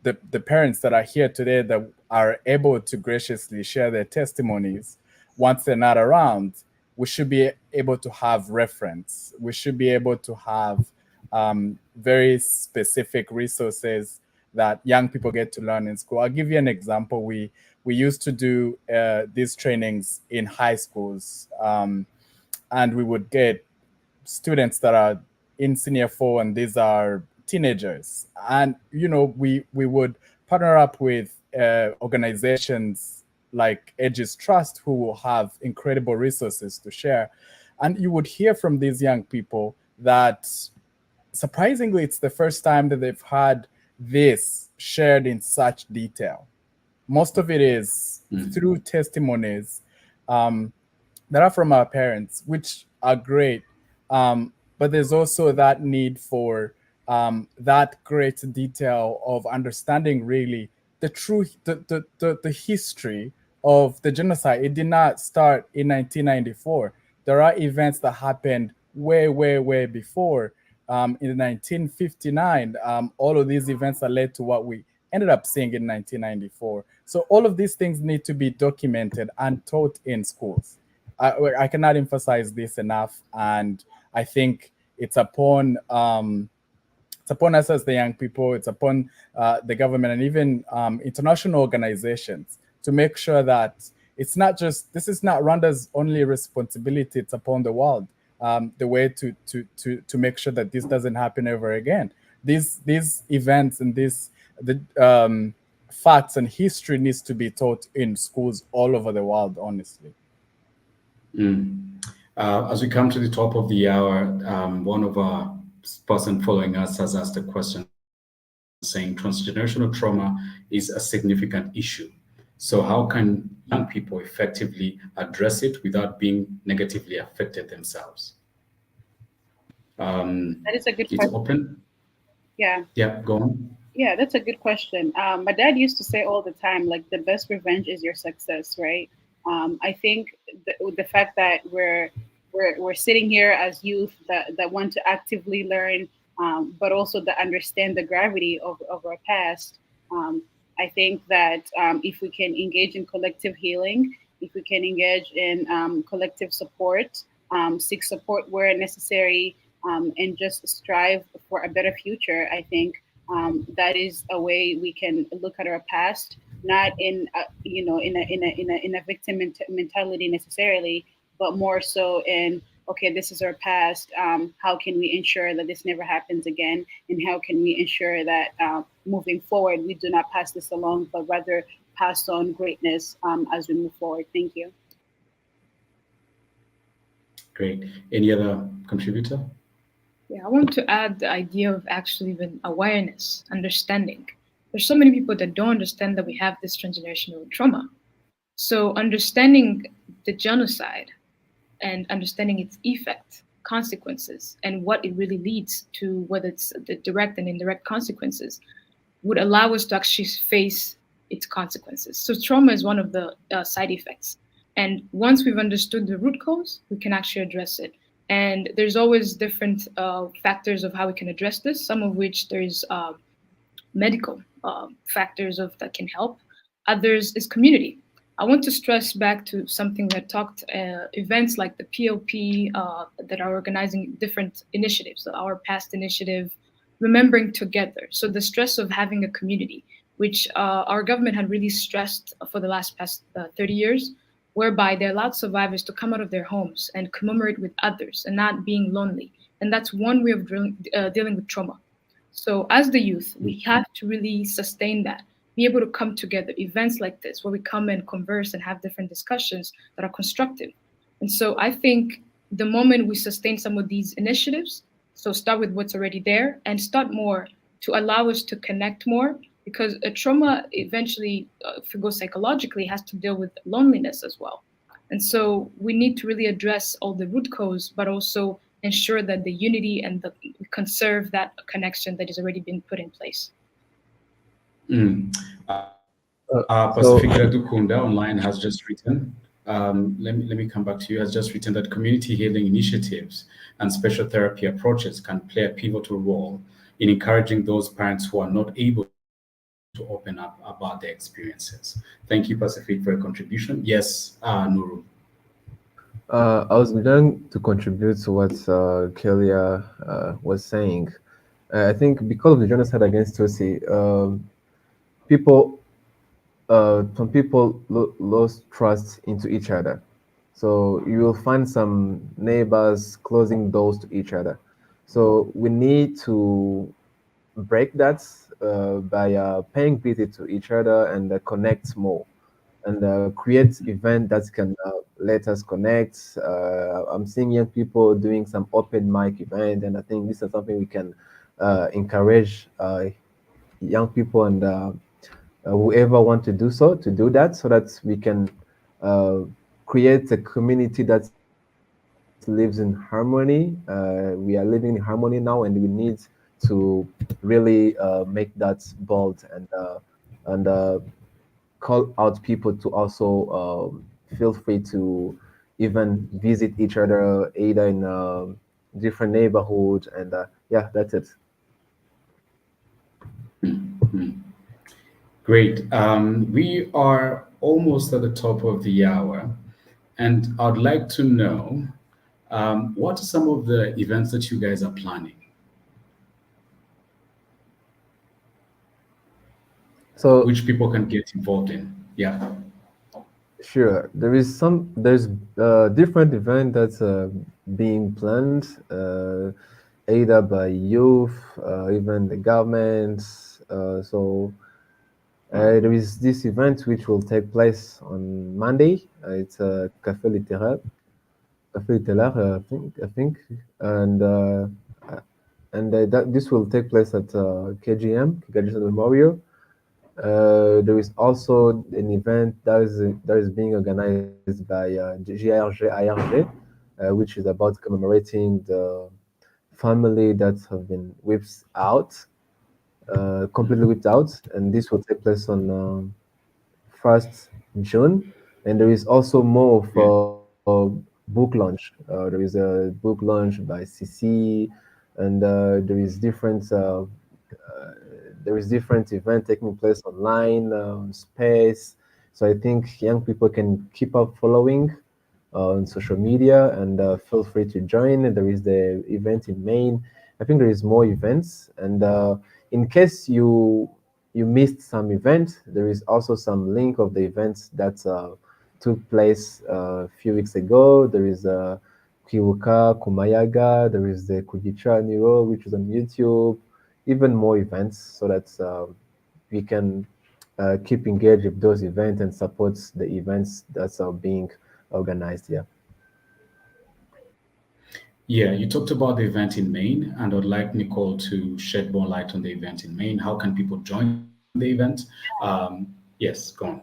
the parents that are here today that are able to graciously share their testimonies, once they're not around, we should be able to have reference. We should be able to have very specific resources that young people get to learn in school. I'll give you an example. We used to do these trainings in high schools, and we would get students that are in senior 4, and these are teenagers. And, we would partner up with organizations like Aegis Trust, who will have incredible resources to share. And you would hear from these young people that, surprisingly, it's the first time that they've had this shared in such detail. Most of it is through testimonies that are from our parents, which are great. But there's also that need for that great detail of understanding really the truth, the history of the genocide. It did not start in 1994. There are events that happened way before. In 1959, all of these events that led to what we ended up seeing in 1994. So all of these things need to be documented and taught in schools. I cannot emphasize this enough, and I think it's upon it's upon us as the young people, it's upon the government and even international organizations to make sure that it's not just, this is not Rwanda's only responsibility, it's upon the world. The way to make sure that this doesn't happen ever again. These events and the facts and history needs to be taught in schools all over the world, honestly. As we come to the top of the hour, one of our person following us has asked a question saying transgenerational trauma is a significant issue. So how can young people effectively address it without being negatively affected themselves? That is a good it's question. Open. Yeah, go on. Yeah, that's a good question. My dad used to say all the time, like, the best revenge is your success, right? I think the fact that we're sitting here as youth that want to actively learn, but also to understand the gravity of our past. I think that if we can engage in collective healing, if we can engage in collective support, seek support where necessary, and just strive for a better future, I think that is a way we can look at our past, not in in a victim mentality necessarily, but more so in, okay, this is our past. How can we ensure that this never happens again? And how can we ensure that moving forward, we do not pass this along, but rather pass on greatness as we move forward? Thank you. Great. Any other contributor? Yeah, I want to add the idea of actually even awareness, understanding. There's so many people that don't understand that we have this transgenerational trauma. So understanding the genocide and understanding its effect, consequences, and what it really leads to, whether it's the direct and indirect consequences, would allow us to actually face its consequences. So trauma is one of the side effects. And once we've understood the root cause, we can actually address it. And there's always different factors of how we can address this, some of which there's medical factors that can help. Others is community. I want to stress back to something that talked events like the PLP that are organizing different initiatives. So our past initiative, Remembering Together. So the stress of having a community, which our government had really stressed for the past 30 years, whereby they allowed survivors to come out of their homes and commemorate with others and not being lonely. And that's one way of dealing with trauma. So as the youth, we have to really sustain that, be able to come together, events like this, where we come and converse and have different discussions that are constructive. And so I think the moment we sustain some of these initiatives, so start with what's already there and start more to allow us to connect more, because a trauma eventually, if we go psychologically, has to deal with loneliness as well. And so we need to really address all the root cause, but also ensure that the unity and conserve that connection that has already been put in place. Pacifica Dukunda online has just written, let me come back to you, has just written that community healing initiatives and special therapy approaches can play a pivotal role in encouraging those parents who are not able to open up about their experiences. Thank you, Pacific, for your contribution. Yes, Nuru. I was going to contribute to what Kelia was saying. I think because of the genocide against Tutsi, some people lost trust into each other. So you will find some neighbors closing doors to each other. So we need to break that by paying visit to each other and connect more and create event that can let us connect. I'm seeing young people doing some open mic event, and I think this is something we can encourage young people and whoever want to do so, to do that, so that we can create a community that lives in harmony. We are living in harmony now, and we need to really make that bold and call out people to also feel free to even visit each other, either in different neighborhoods, and yeah, that's it. Great. We are almost at the top of the hour, and I'd like to know what are some of the events that you guys are planning? So which people can get involved in. Yeah. sure, there's different event that's being planned, either by youth, even the government. There is this event which will take place on Monday. It's a Café Littéraire, I think, and that this will take place at KGM, Kigali Memorial. There is also an event that is being organized by IRG, which is about commemorating the family that have been completely whipped out, and this will take place on 1st June. And there is also more of Yeah. a book launch. There is a book launch by CC, and there is different event taking place online, space. So I think young people can keep up following on social media, and feel free to join. There is the event in Maine. I think there is more events, and in case you missed some event, there is also some link of the events that took place a few weeks ago. There is KWIBUKA, Kumayaga. There is the Kugicaniro, which is on YouTube. Even more events, so that we can keep engaged with those events and support the events that are being organized here. Yeah, you talked about the event in Maine, and I'd like Nicole to shed more light on the event in Maine. How can people join the event? Yes, go on.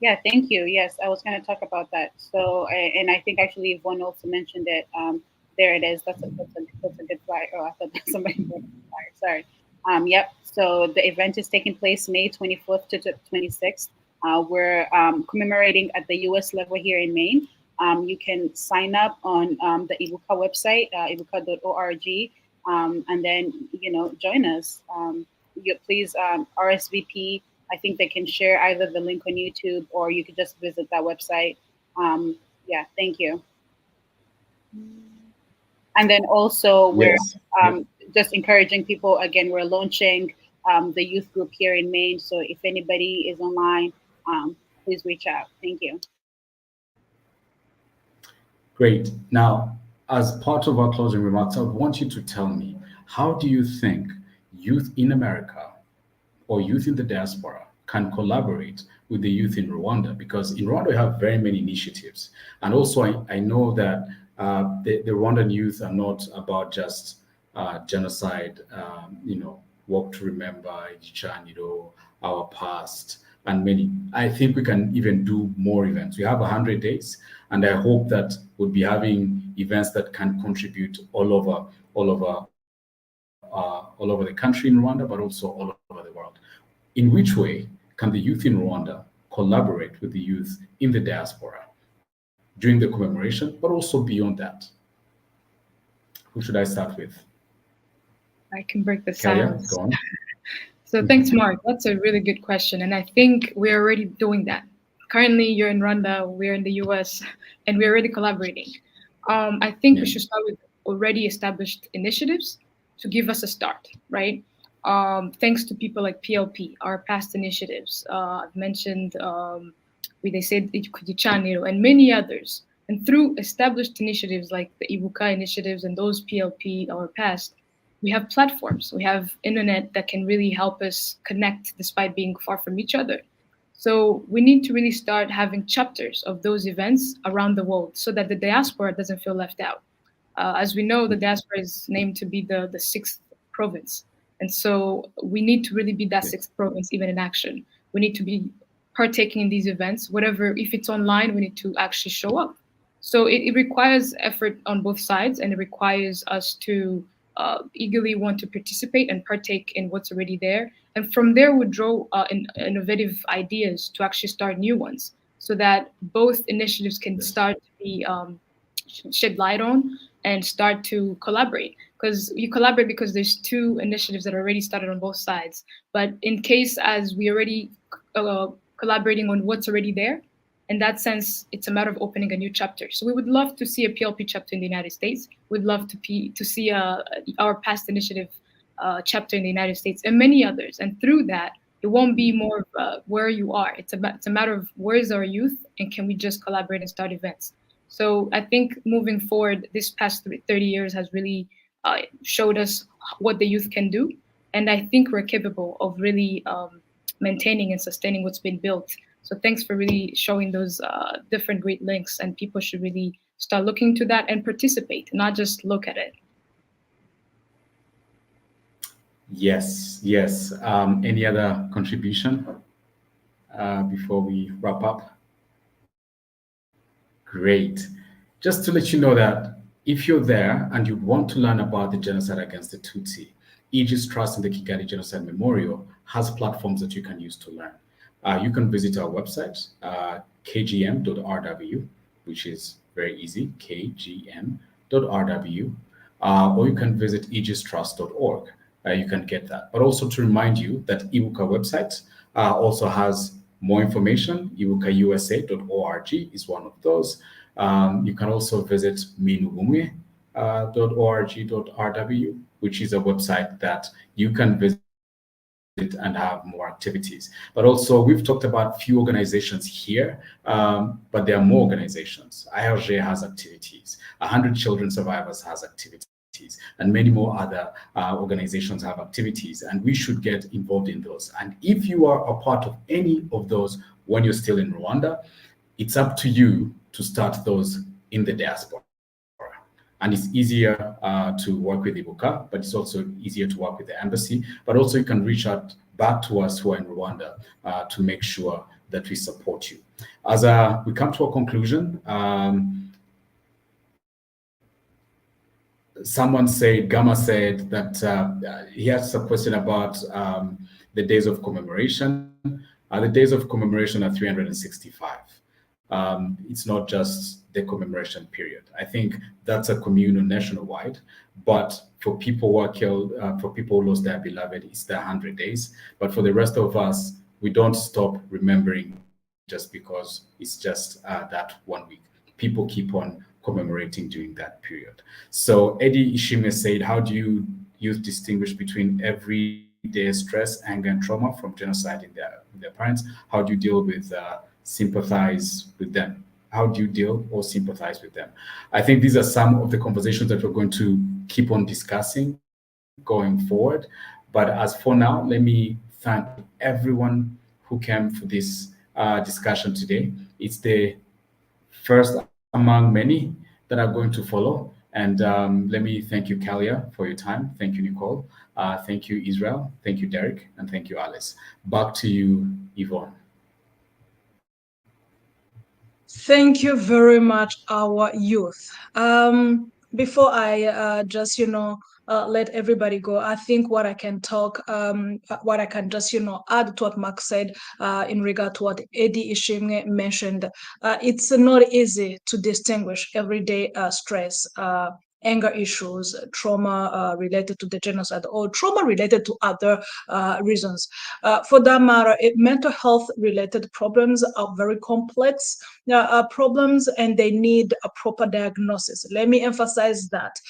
Yeah, thank you. Yes, I was going to talk about that. So, and I think actually Yvonne also mentioned it. There it is. That's a good flyer. Oh, I thought that somebody brought the flyer. Sorry. Yep. So the event is taking place May 24th to 26th. We're commemorating at the U.S. level here in Maine. You can sign up on the IBUKA website, ibuka.org, and then join us. Please RSVP. I think they can share either the link on YouTube, or you could just visit that website. Yeah, thank you. And then also we're Yes. Yes. just encouraging people. Again, we're launching the youth group here in Maine. So if anybody is online, please reach out. Thank you. Great. Now, as part of our closing remarks, I want you to tell me, how do you think youth in America or youth in the diaspora can collaborate with the youth in Rwanda? Because in Rwanda, we have very many initiatives. And also, I know that the Rwandan youth are not about just genocide, walk to remember, our past, and many. I think we can even do more events. We have 100 days, and I hope that we'll be having events that can contribute all over the country in Rwanda, but also all over the world. In which way can the youth in Rwanda collaborate with the youth in the diaspora during the commemoration, but also beyond that? Who should I start with? I can break the Kalia, silence. go on. So thanks, Mark. That's a really good question. And I think we're already doing that. Currently, you're in Rwanda, we're in the US, and we're already collaborating. I think we Yeah. should start with already established initiatives to give us a start, right? Thanks to people like PLP, our past initiatives. I've mentioned, they said Kujicaniro, and many others. And through established initiatives like the IBUKA initiatives and those PLP, our past, we have platforms, we have internet that can really help us connect despite being far from each other. So we need to really start having chapters of those events around the world so that the diaspora doesn't feel left out. As we know, the diaspora is named to be the sixth province. And so we need to really be that sixth province, even in action. We need to be partaking in these events, whatever, if it's online, we need to actually show up. So it requires effort on both sides, and it requires us to eagerly want to participate and partake in what's already there. And from there, we draw innovative ideas to actually start new ones so that both initiatives can start to be shed light on and start to collaborate. Because you collaborate because there's two initiatives that are already started on both sides. But in case as we already collaborating on what's already there, in that sense, it's a matter of opening a new chapter. So we would love to see a PLP chapter in the United States. We'd love to see our past initiative chapter in the United States and many others. And through that, It won't be more of where you are. It's a matter of where is our youth, and can we just collaborate and start events. So I think moving forward, this past 30 years has really showed us what the youth can do, and I think we're capable of really maintaining and sustaining what's been built. So thanks for really showing those different great links, and people should really start looking to that and participate, not just look at it. Yes, yes. Any other contribution before we wrap up? Great. Just to let you know that if you're there and you want to learn about the genocide against the Tutsi, Aegis Trust and the Kigali Genocide Memorial has platforms that you can use to learn. You can visit our website, kgm.rw, which is very easy, kgm.rw, or you can visit aegistrust.org. You can get that. But also to remind you that KWIBUKA website also has more information. ibukausa.org is one of those. You can also visit minubumwe.org.rw, which is a website that you can visit and have more activities. But also, we've talked about few organizations here, but there are more organizations. IRG has activities. 100 Children Survivors has activities, and many more other organizations have activities, and we should get involved in those. And if you are a part of any of those when you're still in Rwanda, it's up to you to start those in the diaspora. And it's easier to work with KWIBUKA, but it's also easier to work with the embassy. But also you can reach out back to us who are in Rwanda to make sure that we support you. As we come to a conclusion, someone said, Gama said that he has a question about the days of commemoration. The days of commemoration are 365. It's not just the commemoration period. I think that's a communal nationwide, but for people who are killed, for people who lost their beloved, it's the 100 days. But for the rest of us, we don't stop remembering just because it's just that 1 week. People keep on commemorating during that period. So Eddie Ishime said, how do you distinguish between everyday stress, anger, and trauma from genocide in their parents? How do you deal with sympathize with them? How do you deal or sympathize with them? I think these are some of the conversations that we're going to keep on discussing going forward. But as for now, let me thank everyone who came for this discussion today. It's the first among many that are going to follow. And let me thank you, Kalia, for your time. Thank you, Nicole. Thank you, Israel. Thank you, Derek. And thank you, Alice. Back to you, Yvonne. Thank you very much, our youth. Before I just, let everybody go, I think what I can just, add to what Mark said in regard to what Eddie Ishimwe mentioned, it's not easy to distinguish everyday stress, anger issues, trauma related to the genocide, or trauma related to other reasons. For that matter, mental health related problems are very complex problems, and they need a proper diagnosis. Let me emphasize that.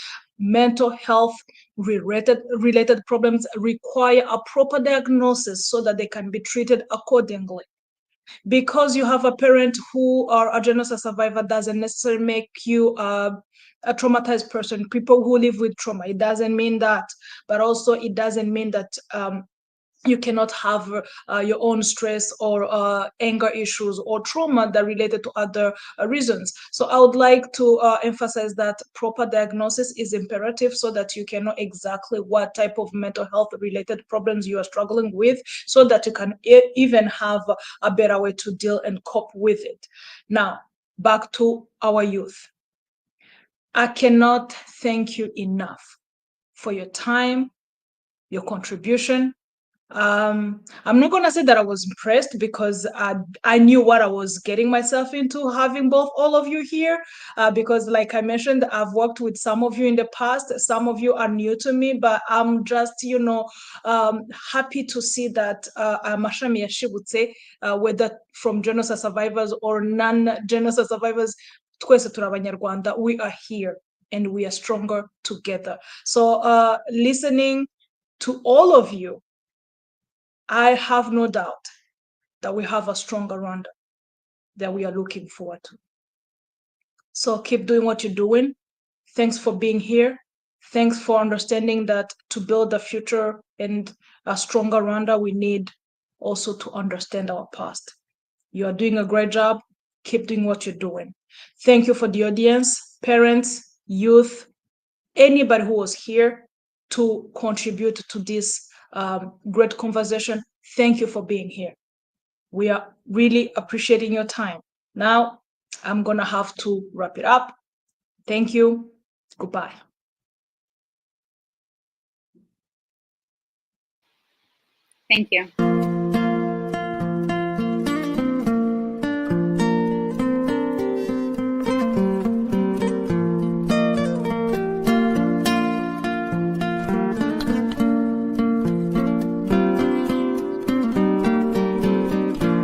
Mental health related problems require a proper diagnosis so that they can be treated accordingly. Because you have a parent who are a genocide survivor doesn't necessarily make you a traumatized person. People who live with trauma, it doesn't mean that. But also it doesn't mean that you cannot have your own stress or anger issues or trauma that related to other reasons. So I would like to emphasize that proper diagnosis is imperative so that you can know exactly what type of mental health related problems you are struggling with, so that you can even have a better way to deal and cope with it. Now, back to our youth. I cannot thank you enough for your time, your contribution. I'm not going to say that I was impressed, because I knew what I was getting myself into having all of you here, because like I mentioned, I've worked with some of you in the past. Some of you are new to me, but I'm just, happy to see that Mashami Yashibutse, whether from genocide survivors or non-genocide survivors, we are here and we are stronger together. So listening to all of you, I have no doubt that we have a stronger Rwanda that we are looking forward to. So keep doing what you're doing. Thanks for being here. Thanks for understanding that to build a future and a stronger Rwanda, we need also to understand our past. You are doing a great job. Keep doing what you're doing. Thank you for the audience, parents, youth, anybody who was here to contribute to this great conversation. Thank you for being here. We are really appreciating your time. Now, I'm going to have to wrap it up. Thank you. Goodbye. Thank you.